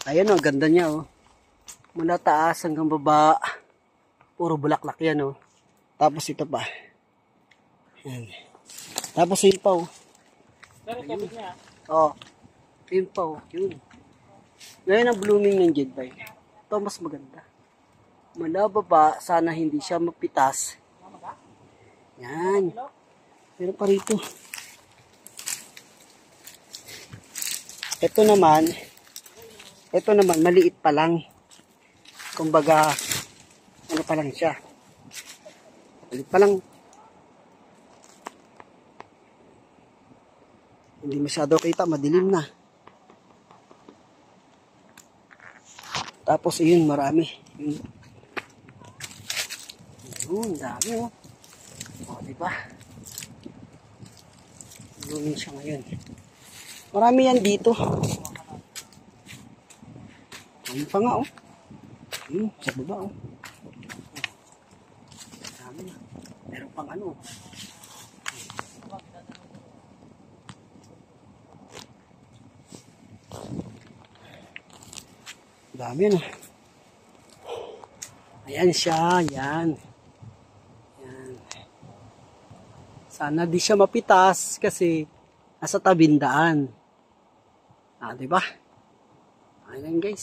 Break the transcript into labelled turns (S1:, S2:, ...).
S1: Ayan o, ganda niya o. Mula taas hanggang baba. Puro bulaklak yan o. Tapos ito pa. Ayan. Tapos yun pa o.
S2: Pero tubig niya.
S1: Oo. Yun pa o. Yun. Ngayon ang blooming ng jade vine. Ito mas maganda. Mula baba, sana hindi siya mapitas. Yan. Meron pa rito. Ito naman, maliit pa lang. Kumbaga, ano pa lang siya. Maliit pa lang. Hindi masyado kita, madilim na. Tapos yun, marami. Yun, dami oh. O, diba? Blooming siya ngayon. Marami yan dito. Ayun pa nga oh. Ayun, sa baba oh. Marami na. Meron pang ano. Dami na. Ayan siya, yan. Yan. Sana di siya mapitas kasi nasa tabing daan. Ah, diba? Ayan guys.